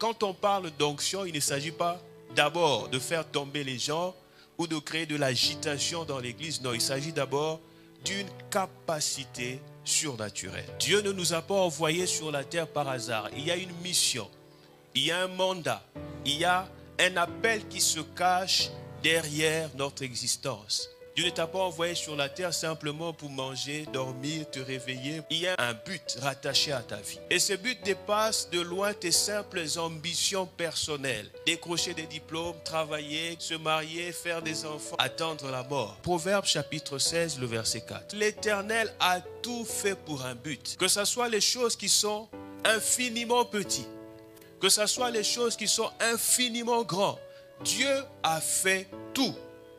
Quand on parle d'onction, il ne s'agit pas d'abord de faire tomber les gens ou de créer de l'agitation dans l'église. Non, il s'agit d'abord d'une capacité surnaturelle. Dieu ne nous a pas envoyés sur la terre par hasard. Il y a une mission, il y a un mandat, il y a un appel qui se cache derrière notre existence. Dieu ne t'a pas envoyé sur la terre simplement pour manger, dormir, te réveiller. Il y a un but rattaché à ta vie. Et ce but dépasse de loin tes simples ambitions personnelles. Décrocher des diplômes, travailler, se marier, faire des enfants, attendre la mort. Proverbe chapitre 16, le verset 4. L'Éternel a tout fait pour un but. Que ce soit les choses qui sont infiniment petites, que ce soit les choses qui sont infiniment grandes. Dieu a fait tout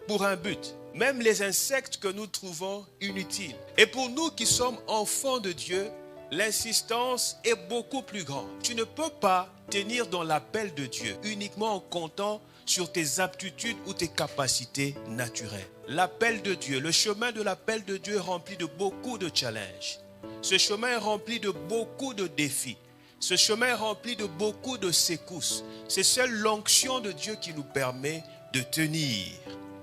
pour un but. Même les insectes que nous trouvons inutiles. Et pour nous qui sommes enfants de Dieu, l'insistance est beaucoup plus grande. Tu ne peux pas tenir dans l'appel de Dieu uniquement en comptant sur tes aptitudes ou tes capacités naturelles. L'appel de Dieu, le chemin de l'appel de Dieu est rempli de beaucoup de challenges. Ce chemin est rempli de beaucoup de défis. Ce chemin est rempli de beaucoup de secousses. C'est seule l'onction de Dieu qui nous permet de tenir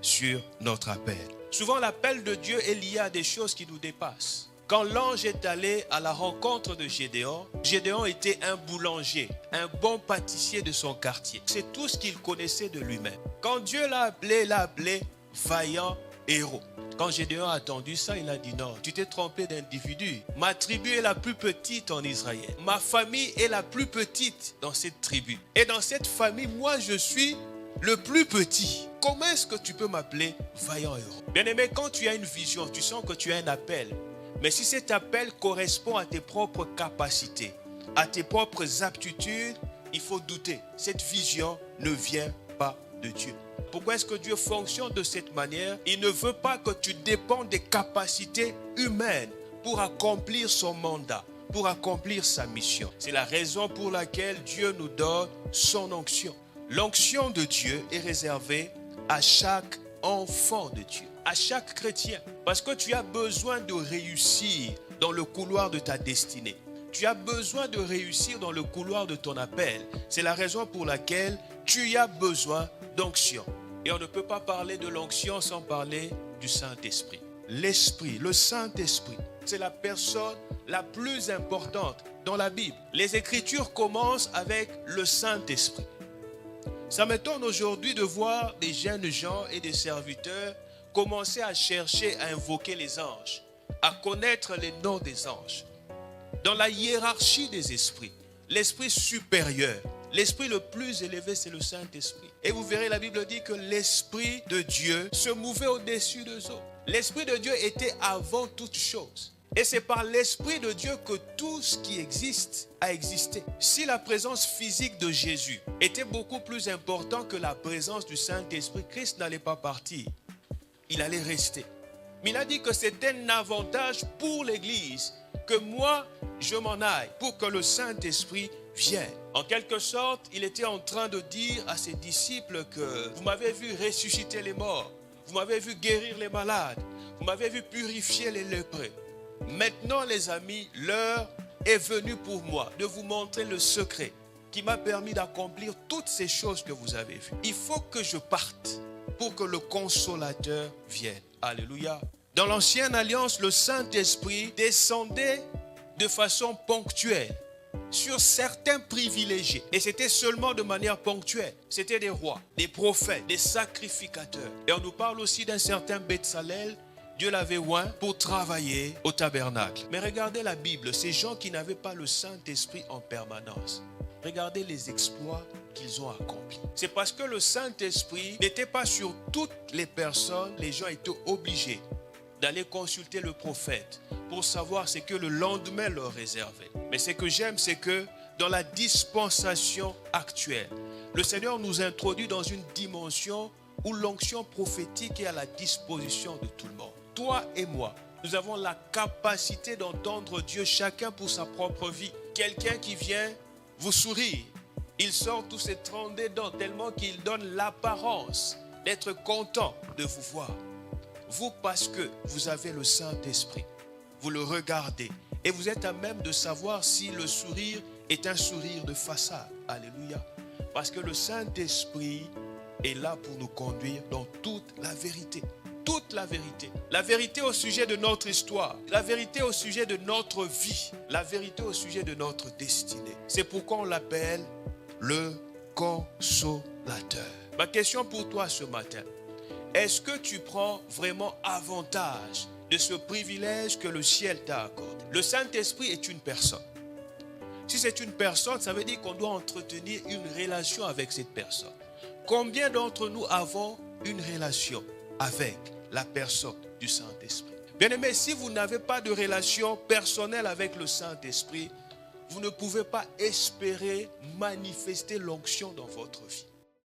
sur notre appel. Souvent, l'appel de Dieu est lié à des choses qui nous dépassent. Quand l'ange est allé à la rencontre de Gédéon, Gédéon était un boulanger, un bon pâtissier de son quartier. C'est tout ce qu'il connaissait de lui-même. Quand Dieu l'a appelé vaillant héros. Quand Gédéon a entendu ça, il a dit non, tu t'es trompé d'individu. Ma tribu est la plus petite en Israël. Ma famille est la plus petite dans cette tribu. Et dans cette famille, moi je suis le plus petit. Comment est-ce que tu peux m'appeler vaillant héros? Bien-aimé, quand tu as une vision, tu sens que tu as un appel. Mais si cet appel correspond à tes propres capacités, à tes propres aptitudes, il faut douter. Cette vision ne vient pas de Dieu. Pourquoi est-ce que Dieu fonctionne de cette manière? Il ne veut pas que tu dépendes des capacités humaines pour accomplir son mandat, pour accomplir sa mission. C'est la raison pour laquelle Dieu nous donne son onction. L'onction de Dieu est réservée à chaque enfant de Dieu, à chaque chrétien. Parce que tu as besoin de réussir dans le couloir de ta destinée. Tu as besoin de réussir dans le couloir de ton appel. C'est la raison pour laquelle tu as besoin d'onction. Et on ne peut pas parler de l'onction sans parler du Saint-Esprit. L'Esprit, le Saint-Esprit, c'est la personne la plus importante dans la Bible. Les Écritures commencent avec le Saint-Esprit. Ça m'étonne aujourd'hui de voir des jeunes gens et des serviteurs commencer à chercher à invoquer les anges, à connaître les noms des anges. Dans la hiérarchie des esprits, l'esprit supérieur, l'esprit le plus élevé, c'est le Saint-Esprit. Et vous verrez, la Bible dit que l'Esprit de Dieu se mouvait au-dessus des autres. L'Esprit de Dieu était avant toute chose. Et c'est par l'Esprit de Dieu que tout ce qui existe a existé. Si la présence physique de Jésus était beaucoup plus importante que la présence du Saint-Esprit, Christ n'allait pas partir. Il allait rester. Mais il a dit que c'est un avantage pour l'Église que moi, je m'en aille pour que le Saint-Esprit vienne. En quelque sorte, il était en train de dire à ses disciples que vous m'avez vu ressusciter les morts, vous m'avez vu guérir les malades, vous m'avez vu purifier les lépreux. Maintenant, les amis, l'heure est venue pour moi de vous montrer le secret qui m'a permis d'accomplir toutes ces choses que vous avez vues. Il faut que je parte pour que le Consolateur vienne. Alléluia. Dans l'Ancienne Alliance, le Saint-Esprit descendait de façon ponctuelle sur certains privilégiés. Et c'était seulement de manière ponctuelle. C'était des rois, des prophètes, des sacrificateurs. Et on nous parle aussi d'un certain Betsalel. Dieu l'avait oint pour travailler au tabernacle. Mais regardez la Bible, ces gens qui n'avaient pas le Saint-Esprit en permanence. Regardez les exploits qu'ils ont accomplis. C'est parce que le Saint-Esprit n'était pas sur toutes les personnes. Les gens étaient obligés d'aller consulter le prophète pour savoir ce que le lendemain leur réservait. Mais ce que j'aime, c'est que dans la dispensation actuelle, le Seigneur nous introduit dans une dimension où l'onction prophétique est à la disposition de tout le monde. Toi et moi, nous avons la capacité d'entendre Dieu chacun pour sa propre vie. Quelqu'un qui vient vous sourire, il sort tous ses 32 dents tellement qu'il donne l'apparence d'être content de vous voir. Vous, parce que vous avez le Saint-Esprit, vous le regardez et vous êtes à même de savoir si le sourire est un sourire de façade Alléluia. Parce que le Saint-Esprit est là pour nous conduire dans toute la vérité. Toute la vérité. La vérité au sujet de notre histoire. La vérité au sujet de notre vie. La vérité au sujet de notre destinée. C'est pourquoi on l'appelle le consolateur. Ma question pour toi ce matin. Est-ce que tu prends vraiment avantage de ce privilège que le ciel t'a accordé? Le Saint-Esprit est une personne. Si c'est une personne, ça veut dire qu'on doit entretenir une relation avec cette personne. Combien d'entre nous avons une relation avec la personne du Saint-Esprit? Bien-aimés, si vous n'avez pas de relation personnelle avec le Saint-Esprit, vous ne pouvez pas espérer manifester l'onction dans votre vie.